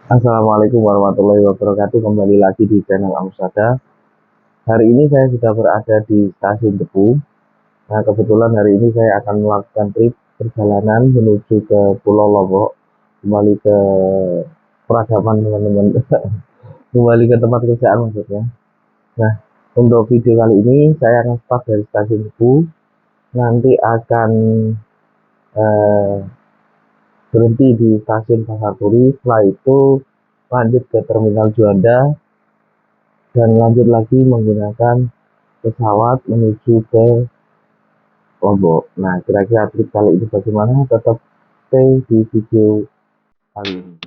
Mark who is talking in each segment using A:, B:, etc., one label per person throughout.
A: Assalamualaikum warahmatullahi wabarakatuh. Kembali lagi di channel Amsada. Hari ini saya sudah berada di stasiun Cepu. Nah, kebetulan hari ini saya akan melakukan trip perjalanan menuju ke Pulau Lombok, kembali ke peradaban teman-teman, kembali ke tempat kerjaan maksudnya. Nah, untuk video kali ini saya akan start dari stasiun Cepu, nanti akan eh, berhenti di stasiun Pasar Turi. Setelah itu lanjut ke Terminal Juanda dan lanjut lagi menggunakan pesawat menuju ke Lombok. Nah, kira-kira trip kali ini bagaimana? Tetap stay di video kali ini.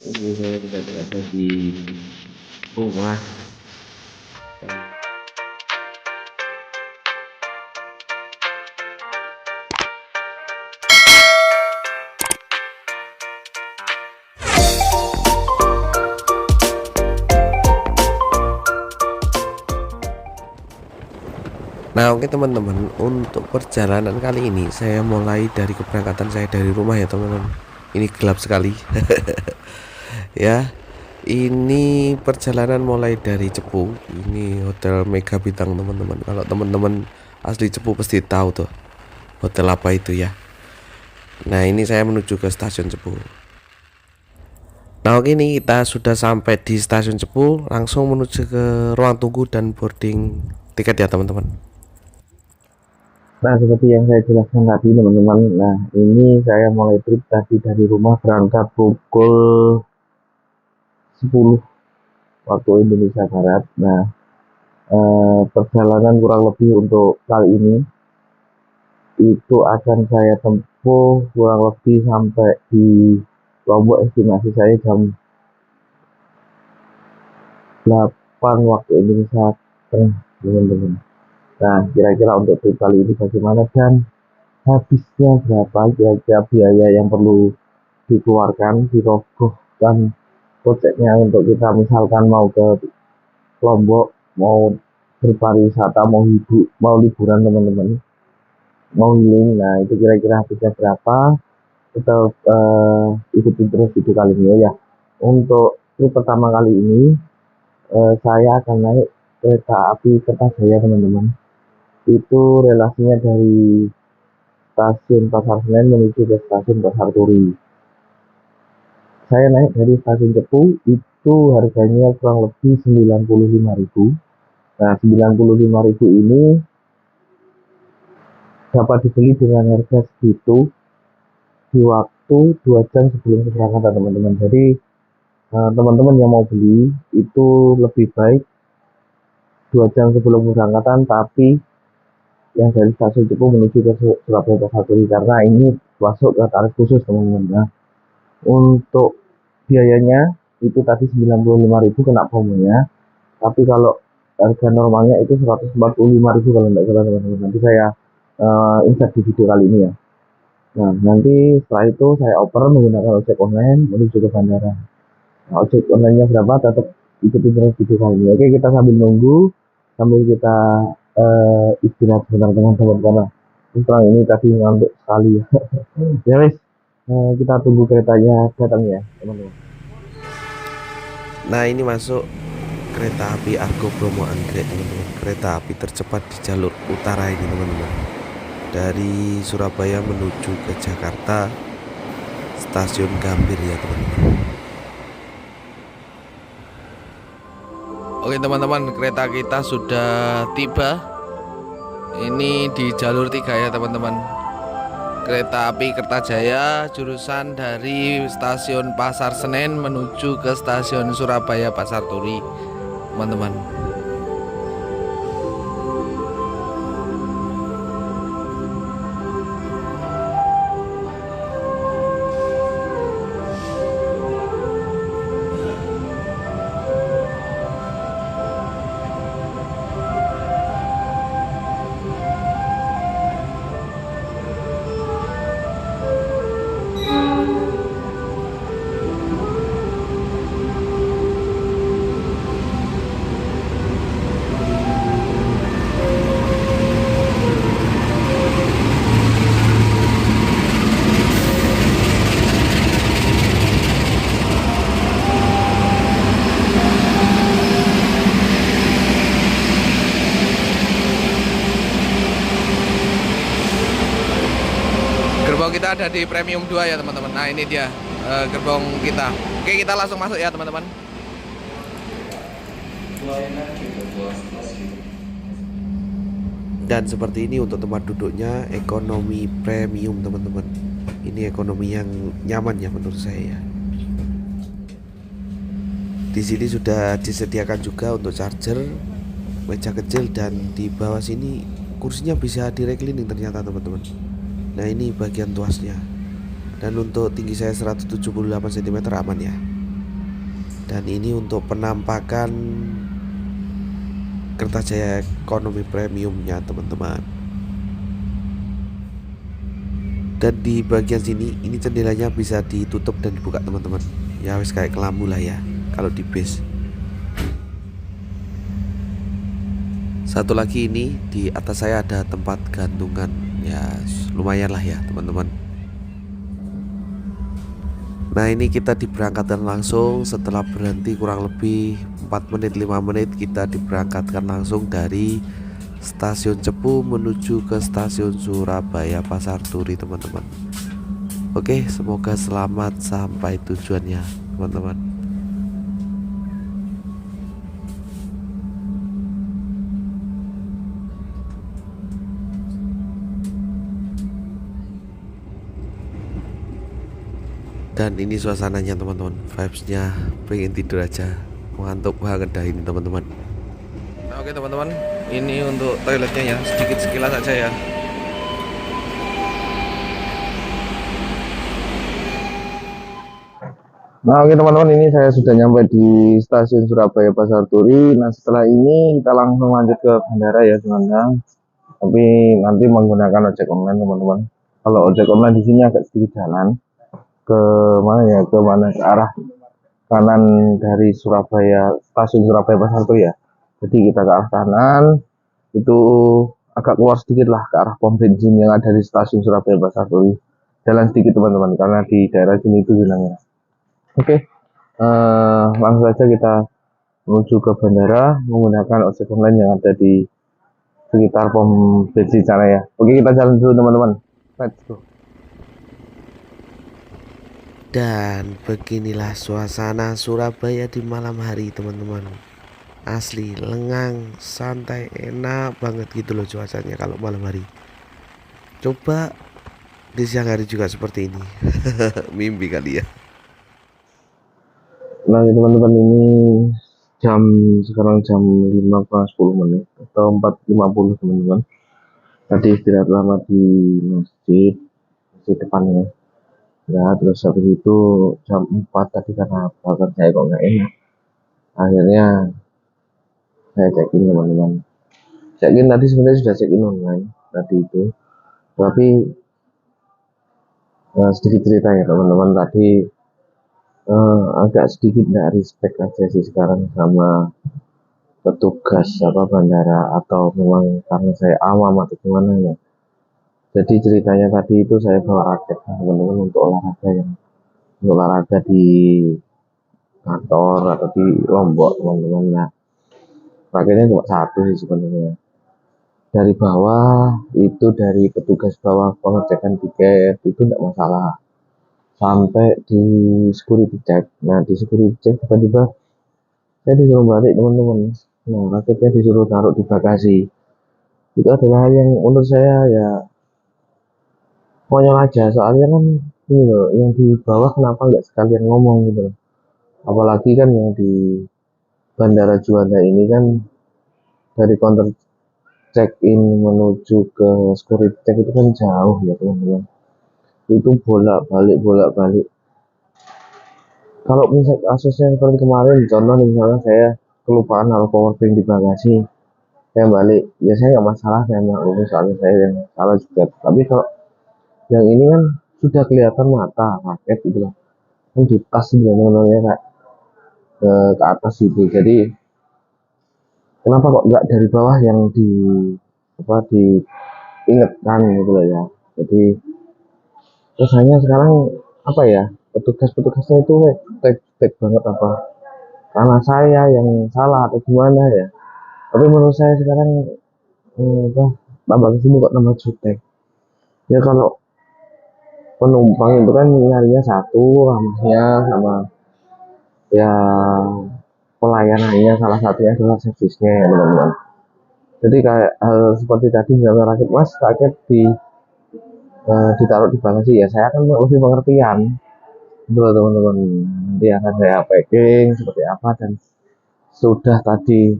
A: Ini saya tidak berada di rumah.
B: Nah, oke teman-teman, untuk perjalanan kali ini saya mulai dari keberangkatan saya dari rumah ya teman-teman. Ini gelap sekali. Ya, ini perjalanan mulai dari Cepu. Ini hotel Mega Bintang teman-teman. Kalau teman-teman asli Cepu pasti tahu tuh hotel apa itu ya. Nah, ini saya menuju ke stasiun Cepu. Nah, oke, ini kita sudah sampai di stasiun Cepu, langsung menuju ke ruang tunggu dan boarding tiket ya teman-teman.
A: Nah, seperti yang saya jelaskan tadi, teman-teman. Nah, ini saya mulai trip tadi dari rumah berangkat pukul 10 waktu Indonesia Barat. Nah, perjalanan kurang lebih untuk kali ini itu akan saya tempuh kurang lebih sampai di Lombok, estimasi saya jam 8 waktu Indonesia Tengah, teman-teman. Nah, kira-kira untuk trip kali ini bagaimana dan habisnya berapa, kira-kira biaya yang perlu dikeluarkan, dirogohkan koceknya untuk kita misalkan mau ke Lombok, mau berpariwisata, mau liburan teman-teman, mau healing. Nah, itu kira-kira habisnya berapa? Kita ikuti terus video kali ini. Oh ya, untuk trip pertama kali ini saya akan naik kereta api Kertajaya, teman-teman. Itu relasinya dari stasiun Pasar Senen menuju ke stasiun Pasar Turi. Saya naik dari stasiun Cepu itu harganya kurang lebih 95.000. Nah, 95.000 ini dapat dibeli dengan harga segitu di waktu 2 jam sebelum keberangkatan, teman-teman. Jadi teman-teman yang mau beli itu lebih baik 2 jam sebelum keberangkatan, tapi yang dari stasiun Cepu menuju ke Surabaya Pasar Turi, karena ini masuk ke tarif khusus, teman-teman. Nah, untuk biayanya itu tadi 95.000 kena promonya, tapi kalau harga normalnya itu 145.000 kalau tidak salah, teman-teman. Nanti saya insert di video kali ini ya. Nah, nanti setelah itu saya oper menggunakan ojek online menuju ke bandara. Nah, ojek online-nya berapa tetap ikuti terus video kali ini. Oke, kita sambil nunggu, sambil kita istirahat sebentar teman-teman, karena setelah ini tadi ngantuk sekali ya. Ya wes, kita tunggu keretanya datang ya teman-teman.
B: Nah, ini masuk kereta api Argo Bromo Anggrek teman-teman. Kereta api tercepat di jalur utara ini teman-teman. Dari Surabaya menuju ke Jakarta, stasiun Gambir ya teman-teman. Oke teman-teman, kereta kita sudah tiba. Ini di jalur 3 ya teman-teman. kereta api Kertajaya jurusan dari stasiun Pasar Senen menuju ke stasiun Surabaya Pasar Turi, teman-teman. Gerbong kita ada di premium 2 ya teman-teman. Nah ini dia gerbong kita. Oke, kita langsung masuk ya teman-teman. Dan seperti ini untuk tempat duduknya ekonomi premium teman-teman. Ini ekonomi yang nyaman ya menurut saya ya. Di sini sudah disediakan juga untuk charger, meja kecil, dan di bawah sini kursinya bisa di-reclining ternyata teman-teman. Nah ini bagian tuasnya. Dan untuk tinggi saya 178 cm aman ya. Dan ini untuk penampakan Kertajaya ekonomi premiumnya teman-teman. Dan di bagian sini ini jendelanya bisa ditutup dan dibuka teman-teman. Ya wis kayak kelambu lah ya kalau di bis. Satu lagi ini di atas saya ada tempat gantungan. Ya lumayan lah ya teman-teman. Nah ini kita diberangkatkan langsung setelah berhenti kurang lebih 4 menit 5 menit kita diberangkatkan langsung dari stasiun Cepu menuju ke stasiun Surabaya Pasar Turi teman-teman. Oke, semoga selamat sampai tujuannya teman-teman. Dan ini suasananya teman-teman, vibesnya pengen tidur aja, ngantuk banget dah ini teman-teman. Nah, oke teman-teman, ini untuk toiletnya ya, sedikit sekilas aja ya.
A: Nah, oke teman-teman, ini saya sudah nyampe di stasiun Surabaya Pasar Turi. Nah, setelah ini kita langsung lanjut ke bandara ya teman-teman. Tapi nanti menggunakan ojek online teman-teman. Kalau ojek online di sini agak sedikit jalan ke mana ya, ke mana, ke arah kanan dari Surabaya, stasiun Surabaya Pasar Turi ya. Jadi kita ke arah kanan, itu agak keluar sedikit lah ke arah pom bensin yang ada di stasiun Surabaya Pasar Turi. Jalan sedikit teman-teman, karena di daerah sini itu zona merah. Oke, langsung saja kita menuju ke bandara menggunakan ojek online yang ada di sekitar pom bensin sana ya. Oke, kita jalan dulu teman-teman. Let's go.
B: Dan beginilah suasana Surabaya di malam hari teman-teman. Asli lengang, santai, enak banget gitu loh cuacanya kalau malam hari. Coba di siang hari juga seperti ini. Mimpi kali ya.
A: Nah ya teman-teman, ini sekarang jam 5:10 atau 4:50 teman-teman. Tadi istirahat lama di masjid depannya. Ya terus habis itu jam 4 tadi karena bakar saya kok nggak enak. Akhirnya saya check-in teman-teman. Check-in tadi sebenarnya sudah check-in online tadi itu. Tapi sedikit cerita ya teman-teman, tadi agak sedikit nggak respect aja sih sekarang sama petugas bandara, atau memang karena saya awam atau gimana ya. Jadi ceritanya tadi itu saya bawa raket teman-teman untuk olahraga di kantor atau di Lombok teman-teman. Nah raketnya cuma satu sih sebenarnya. Dari bawah itu, dari petugas bawah pengecekan tiket itu tidak masalah sampai di security check. Nah di security check tiba-tiba saya disuruh balik teman-teman. Nah raketnya disuruh taruh di bagasi. Itu adalah hal yang menurut saya ya konyol aja soalnya kan ini loh yang di bawah kenapa nggak sekalian ngomong gitu loh. Apalagi kan yang di Bandara Juanda ini kan dari counter check in menuju ke security check itu kan jauh ya teman-teman, itu bolak balik. Kalau misal kasusnya seperti kemarin contoh nih, misalnya saya kelupaan naruh powerbank di bagasi, saya balik ya saya nggak masalah, saya maklumi soalnya saya yang salah juga. Tapi kalau yang ini kan sudah kelihatan mata paket gitu loh, kan di tas sebenarnya kayak ke atas itu. Jadi kenapa kok nggak dari bawah yang di apa diingatkan gitu loh ya. Jadi terus hanya sekarang apa ya, petugasnya itu tek banget apa karena saya yang salah atau gimana ya. Tapi menurut saya sekarang apa tambah kesini kok tambah jutek ya. Kalau penumpang itu kan nyarinya satu ramahnya sama ya pelayanannya, salah satunya adalah servisnya ya teman-teman. Jadi kayak hal seperti tadi misalnya rakit mas rakit ditaruh di bagasi ya saya akan lebih pengertian gitu loh teman-teman. Nanti akan saya packing seperti apa, dan sudah tadi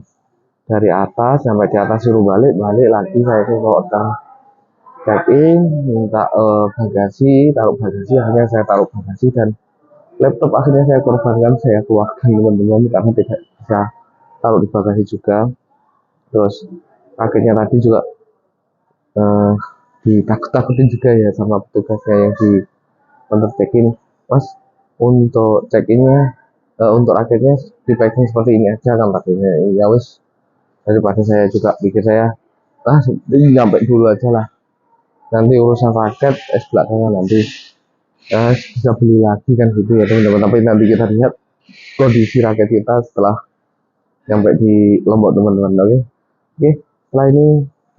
A: dari atas sampai di atas suruh balik lagi saya ke hotel check in minta bagasi, taruh bagasi, akhirnya saya taruh bagasi dan laptop akhirnya saya korbankan, saya keluarkan teman-teman karena tidak bisa taruh di bagasi juga. Terus akhirnya tadi juga eh, ditakut-takutin juga ya sama petugasnya yang di counter check in, mas untuk check innya untuk akhirnya di packing seperti ini aja kan pakainya ya wis, daripada saya juga pikir saya ini nyampe dulu aja lah, nanti urusan raket belakangan nanti bisa beli lagi kan gitu ya teman-teman. Tapi nanti kita lihat kondisi raket kita setelah sampai di Lombok teman-teman. Oke oke, setelah ini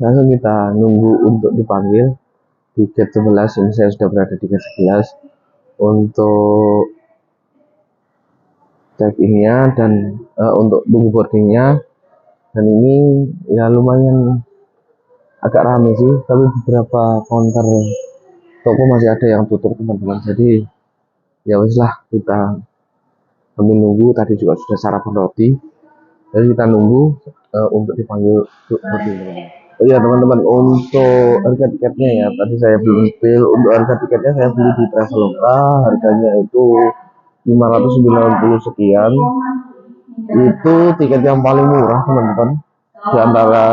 A: langsung kita nunggu untuk dipanggil di gate 11. Ini saya sudah berada di gate 11 untuk check innya dan untuk tunggu boardingnya. Dan ini ya lumayan agak rame sih, tapi beberapa counter toko masih ada yang tutup teman-teman. Jadi ya wis lah, kita sambil nunggu. Tadi juga sudah sarapan roti, jadi kita nunggu untuk dipanggil boarding teman-teman. Oh iya teman-teman, untuk harga tiketnya ya tadi saya belum spill. Untuk harga tiketnya saya beli di Traveloka, harganya itu 590 sekian. Itu tiket yang paling murah teman-teman di antara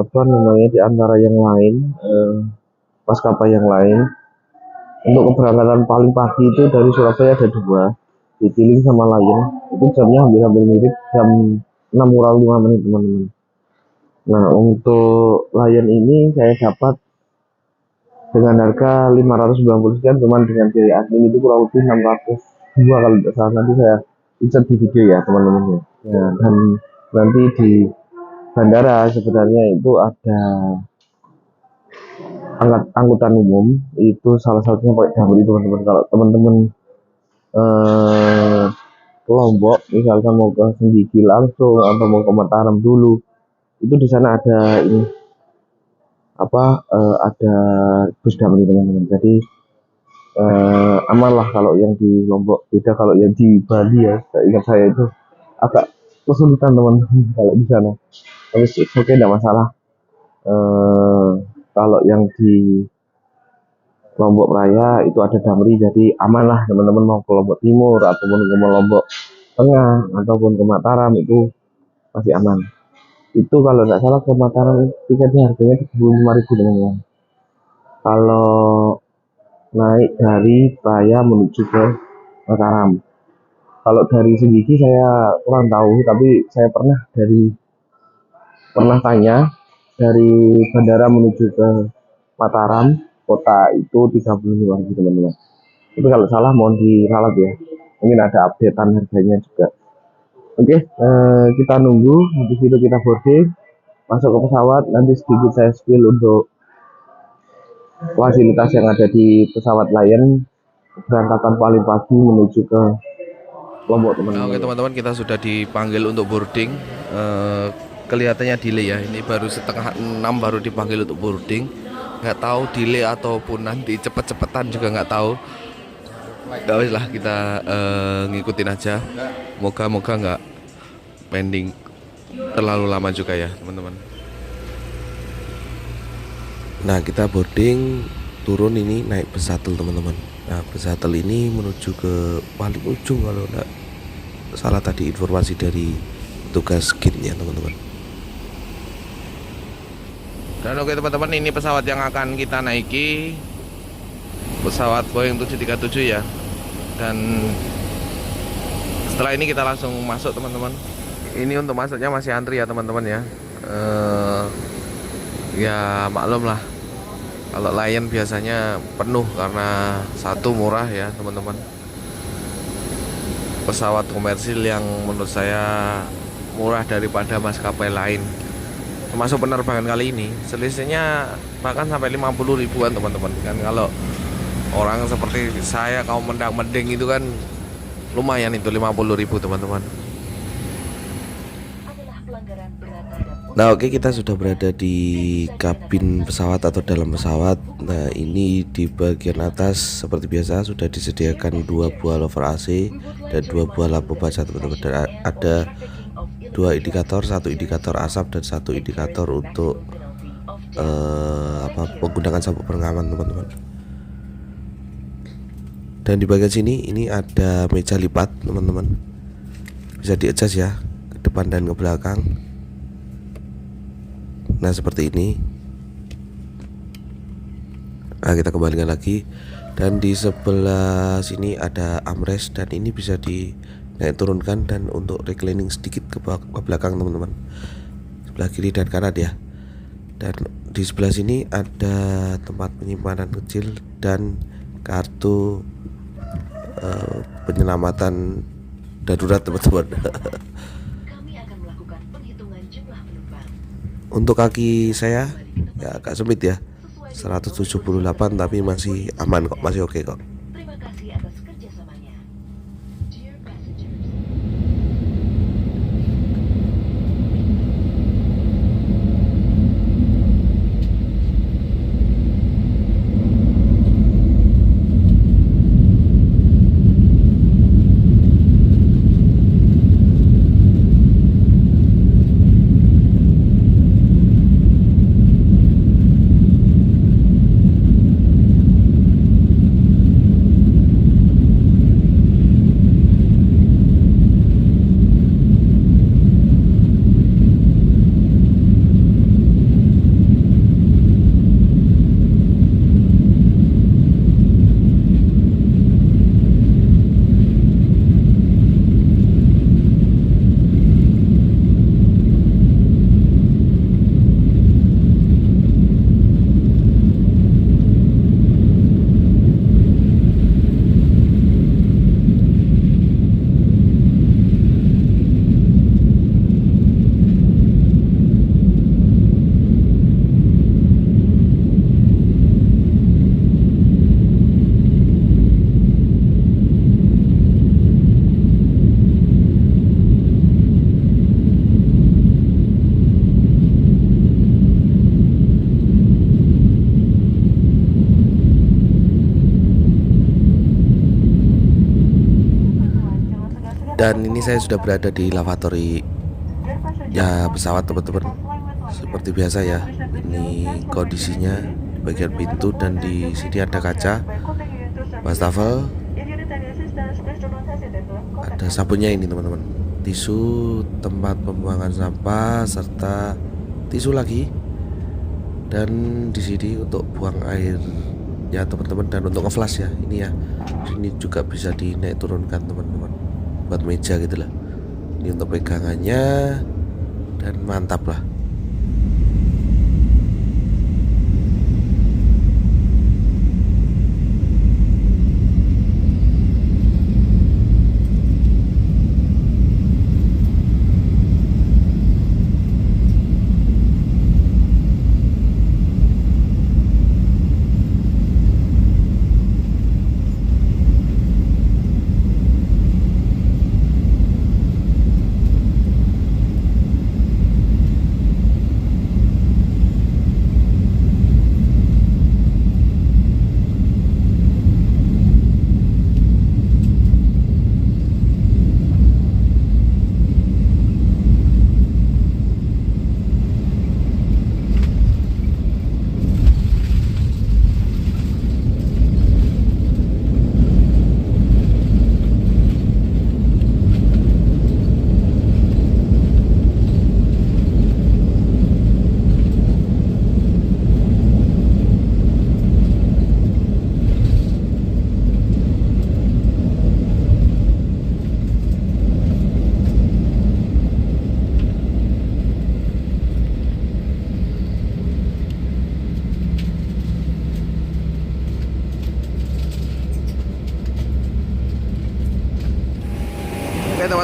A: apa namanya, di antara yang lain, maskapai yang lain. Untuk keberangkatan paling pagi itu dari Surabaya ada dua, Citylink sama Lion. Itu jamnya hampir-hampir mirip, jam 6 kurang 5 menit teman-teman. Nah untuk Lion ini saya dapat dengan harga 590 sekian, cuman dengan biaya admin itu kurang lebih 602 kalau tidak salah. Nanti saya insert di video ya teman-teman ya. Dan nanti di bandara sebenarnya itu ada angkutan umum, itu salah satunya pakai damri teman-teman. Kalau teman-teman eh, Lombok misalkan mau ke Senggigi langsung atau mau ke Mataram dulu, itu di sana ada ini apa ada bus damri teman-teman. Jadi aman lah kalau yang di Lombok. Beda kalau yang di Bali ya, ingat saya itu agak kesulitan teman-teman kalau di sana. Tapi oke tidak masalah. eh, Kalau yang di Lombok Raya itu ada Damri, jadi aman lah teman-teman mau ke Lombok Timur ataupun ke Lombok Tengah ataupun ke Mataram itu masih aman. Itu kalau nggak salah ke Mataram tiketnya harganya 35.000 teman-teman. Kalau naik dari Raya menuju ke Mataram. Kalau dari Senggigi saya kurang tahu, tapi saya pernah tanya dari bandara menuju ke Mataram kota itu 35.000 teman-teman. Tapi kalau salah mohon diralat ya. Mungkin ada updatean harganya juga. Oke, kita nunggu. Habis itu kita boarding, masuk ke pesawat. Nanti sedikit saya spill untuk fasilitas yang ada di pesawat Lion. Berangkatan paling pagi menuju ke Lombok teman-teman.
B: Oke teman-teman, kita sudah dipanggil untuk boarding. Kelihatannya delay ya. Ini baru setengah 6 baru dipanggil untuk boarding. nggak tahu delay ataupun nanti cepet-cepetan juga nggak tahu. Gak wis lah, kita ngikutin aja. Moga-moga nggak pending terlalu lama juga ya teman-teman. Nah, kita boarding, turun ini naik bus shuttle teman-teman. Nah, bus shuttle ini menuju ke paling ujung kalau nggak salah tadi informasi dari tugas gate-nya teman-teman. Dan oke teman-teman, ini pesawat yang akan kita naiki, pesawat Boeing 737 ya. Dan setelah ini kita langsung masuk teman-teman. Ini untuk masuknya masih antri ya teman-teman ya. Ya maklum lah, kalau Lion biasanya penuh karena satu murah ya teman-teman. Pesawat komersil yang menurut saya murah daripada maskapai lain. Termasuk penerbangan kali ini selisihnya bahkan sampai 50 ribuan teman-teman. Kan kalau orang seperti saya kaum mendang-mending itu kan lumayan itu 50 ribu teman-teman. Nah oke, kita sudah berada di kabin pesawat atau dalam pesawat. Nah ini di bagian atas seperti biasa sudah disediakan 2 buah lover AC dan 2 buah lampu baca teman-teman. Dan ada 2 indikator, 1 indikator asap dan 1 indikator untuk menggunakan sabuk pengaman teman-teman. Dan di bagian sini ini ada meja lipat teman-teman, bisa di-adjust ya ke depan dan ke belakang. Nah seperti ini. Nah kita kembalikan lagi. Dan di sebelah sini ada armrest dan ini bisa dinaik turunkan dan untuk reclining sedikit ke belakang teman-teman, sebelah kiri dan kanan ya. Dan di sebelah sini ada tempat penyimpanan kecil dan kartu penyelamatan darurat teman-teman.
C: Kami akan melakukan penghitungan jumlah penumpang.
B: Untuk kaki saya ya agak sempit ya, 178 tapi masih aman kok, masih oke kok.
C: Terima kasih atas kerjasamanya. Dear passengers,
B: Dan ini saya sudah berada di lavatory ya pesawat teman-teman. Seperti biasa ya, ini kondisinya di bagian pintu dan di sini ada kaca, wastafel, ada sabunnya ini teman-teman, tisu, tempat pembuangan sampah serta tisu lagi. Dan di sini untuk buang air ya teman-teman, dan untuk ngeflash ya ini ya. Ini juga bisa dinaik turunkan teman-teman, buat meja gitu lah. Ini untuk pegangannya dan mantap lah.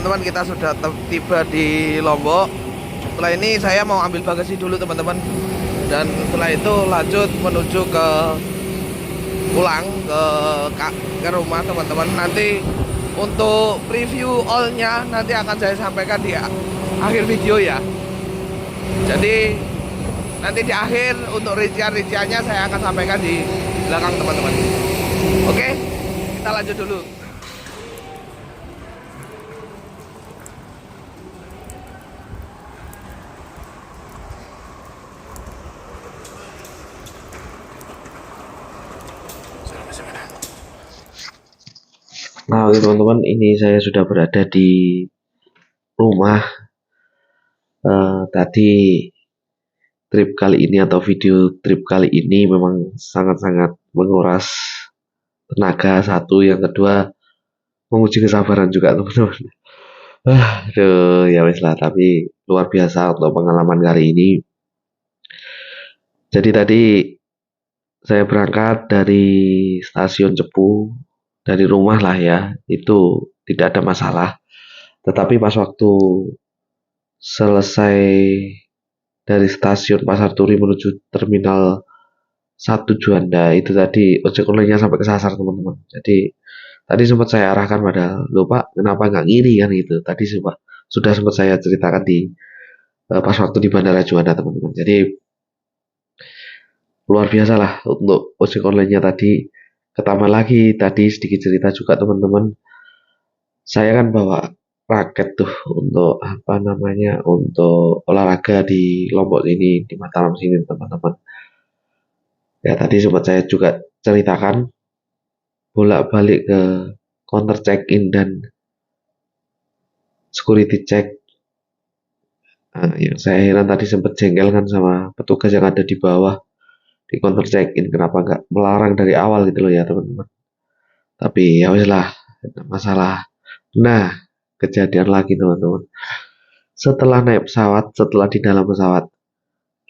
B: teman-teman, kita sudah tiba di Lombok. Setelah ini saya mau ambil bagasi dulu teman-teman, dan setelah itu lanjut menuju ke pulang ke rumah teman-teman. Nanti untuk review all-nya nanti akan saya sampaikan di akhir video ya. Jadi nanti di akhir untuk rincian-rinciannya saya akan sampaikan di belakang teman-teman. Oke, kita lanjut dulu.
A: Nah, oke teman-teman, ini saya sudah berada di rumah. Tadi trip kali ini atau video trip kali ini memang sangat-sangat menguras tenaga satu, yang kedua menguji kesabaran juga teman-teman. Aduh, ya wes lah, tapi luar biasa untuk pengalaman kali ini. Jadi tadi saya berangkat dari stasiun Cepu, dari rumah lah ya, itu tidak ada masalah. Tetapi pas waktu selesai dari stasiun Pasar Turi menuju terminal 1 Juanda, itu tadi ojek online-nya sampai kesasar teman-teman. Jadi tadi sempat saya arahkan pada, "Loh Pak, kenapa nggak ngiri kan?" gitu. Tadi sudah sempat saya ceritakan di pas waktu di Bandara Juanda teman-teman. Jadi luar biasa lah untuk ojek online-nya tadi. Ketambah lagi tadi sedikit cerita juga teman-teman. Saya kan bawa raket tuh untuk untuk olahraga di Lombok ini, di Mataram sini teman-teman. Ya tadi sempat saya juga ceritakan bolak-balik ke counter check-in dan security check. Yang saya heran tadi sempat jengkel kan sama petugas yang ada di bawah di counter check-in, kenapa nggak melarang dari awal gitu loh ya teman-teman. Tapi ya wes lah, masalah. Nah, kejadian lagi teman-teman. Setelah naik pesawat, setelah di dalam pesawat,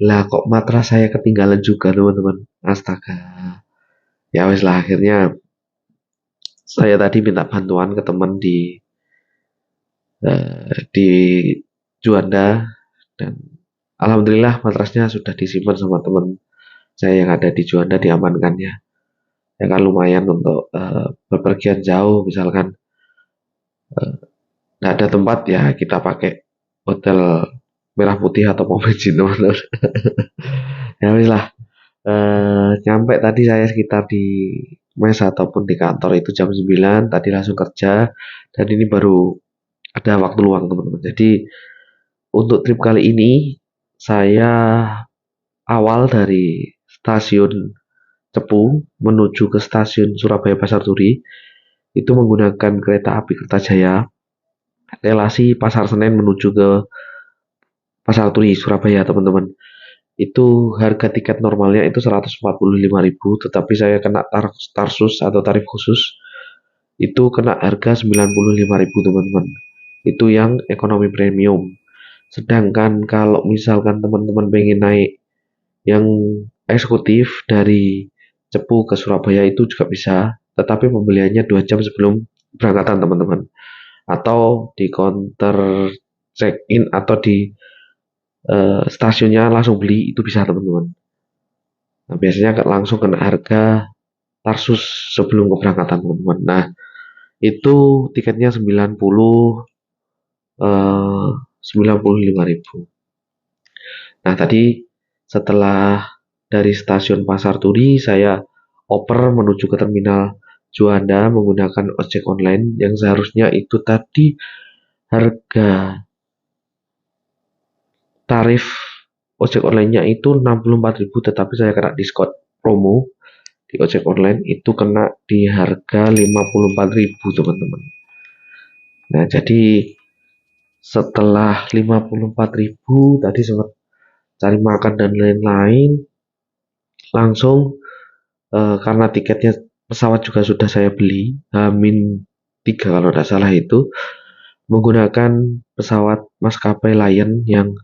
A: lah kok matras saya ketinggalan juga teman-teman. Astaga. Ya wes lah, akhirnya saya tadi minta bantuan ke teman di Juanda, dan alhamdulillah matrasnya sudah disimpan sama teman saya yang ada di Juanda, diamankannya. Ya kan lumayan untuk bepergian jauh, misalkan nggak ada tempat ya kita pakai hotel Merah Putih atau pom bensin teman-teman. Ya wis lah, nyampe tadi saya sekitar di mes ataupun di kantor itu jam 9, tadi langsung kerja, dan ini baru ada waktu luang teman-teman. Jadi untuk trip kali ini saya awal dari stasiun Cepu menuju ke stasiun Surabaya Pasar Turi itu menggunakan kereta api Kertajaya relasi Pasar Senen menuju ke Pasar Turi Surabaya teman-teman. Itu harga tiket normalnya itu 145.000, tetapi saya kena tarsus atau tarif khusus itu kena harga 95.000 teman-teman. Itu yang ekonomi premium. Sedangkan kalau misalkan teman-teman pengen naik yang eksekutif dari Cepu ke Surabaya itu juga bisa, tetapi pembeliannya 2 jam sebelum berangkatan teman-teman, atau di counter check-in atau di stasiunnya langsung beli itu bisa teman-teman. Nah, biasanya langsung kena harga tarsus sebelum keberangkatan teman-teman. Nah, itu tiketnya 95.000. Nah, tadi setelah dari stasiun Pasar Turi saya oper menuju ke terminal Juanda menggunakan ojek online yang seharusnya itu tadi harga tarif ojek online-nya itu 64.000, tetapi saya kena diskon promo di ojek online itu kena di harga 54.000 teman-teman. Nah, jadi setelah 54.000 tadi sempat cari makan dan lain-lain, langsung karena tiketnya pesawat juga sudah saya beli H-3 kalau tidak salah, itu menggunakan pesawat maskapai Lion yang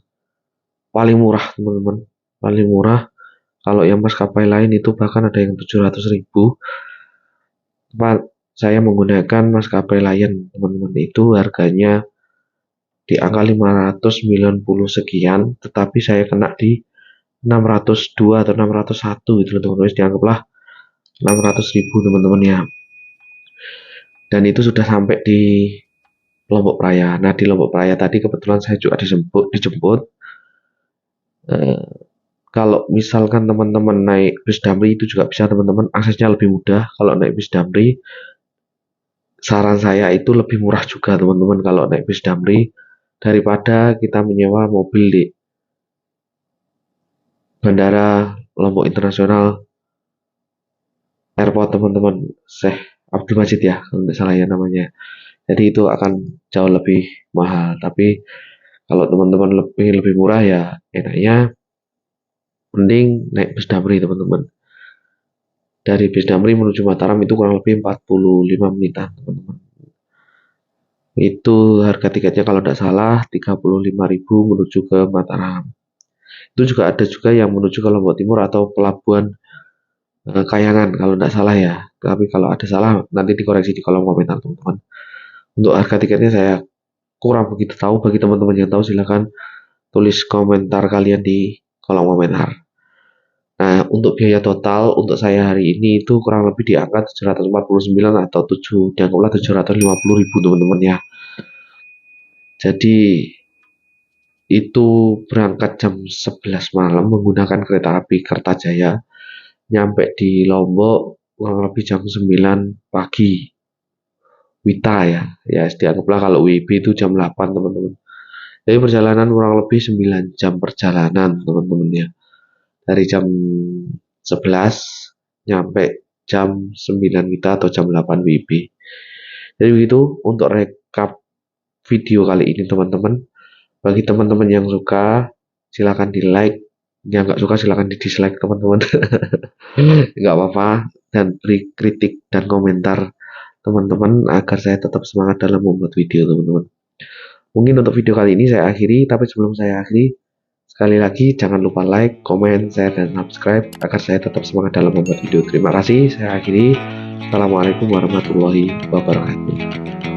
A: paling murah teman-teman, paling murah. Kalau yang maskapai lain itu bahkan ada yang 700.000, saya menggunakan maskapai Lion teman-teman, itu harganya di angka 590 sekian, tetapi saya kena di 602 atau 601 gitu teman-teman, dianggaplah 600.000 teman-teman ya. Dan itu sudah sampai di Lombok Praya. Nah, di Lombok Praya tadi kebetulan saya juga dijemput. Kalau misalkan teman-teman naik bis Damri itu juga bisa teman-teman, aksesnya lebih mudah. Kalau naik bis Damri, saran saya itu lebih murah juga teman-teman kalau naik bis Damri daripada kita menyewa mobil di Bandara Lombok Internasional Airport teman-teman, Syekh Abdul Majid ya kalau tidak salah ya namanya. Jadi itu akan jauh lebih mahal. Tapi kalau teman-teman lebih murah ya enaknya mending naik bis Damri teman-teman. Dari bis Damri menuju Mataram itu kurang lebih 45 menitan teman-teman. Itu harga tiketnya kalau tidak salah 35.000 menuju ke Mataram. Itu juga ada juga yang menuju ke Lombok Timur atau pelabuhan Kayangan kalau tidak salah ya. Tapi kalau ada salah nanti dikoreksi di kolom komentar teman-teman. Untuk harga tiketnya saya kurang begitu tahu. Bagi teman-teman yang tahu silahkan tulis komentar kalian di kolom komentar. Nah, untuk biaya total untuk saya hari ini itu kurang lebih di angka 749 atau 750.000 teman-teman ya. Jadi itu berangkat jam 11 malam menggunakan kereta api Kertajaya, nyampe di Lombok kurang lebih jam 9 pagi Wita ya. Ya dianggaplah kalau WIB itu jam 8 teman-teman. Jadi perjalanan kurang lebih 9 jam perjalanan teman-teman ya. Dari jam 11 nyampe jam 9 Wita atau jam 8 WIB. Jadi begitu untuk rekap video kali ini teman-teman. Bagi teman-teman yang suka silahkan di like, yang nggak suka silahkan di dislike teman-teman. Nggak apa-apa, dan beri kritik dan komentar teman-teman agar saya tetap semangat dalam membuat video teman-teman. Mungkin untuk video kali ini saya akhiri, tapi sebelum saya akhiri sekali lagi jangan lupa like, komen, share, dan subscribe agar saya tetap semangat dalam membuat video. Terima kasih, saya akhiri. Assalamualaikum warahmatullahi wabarakatuh.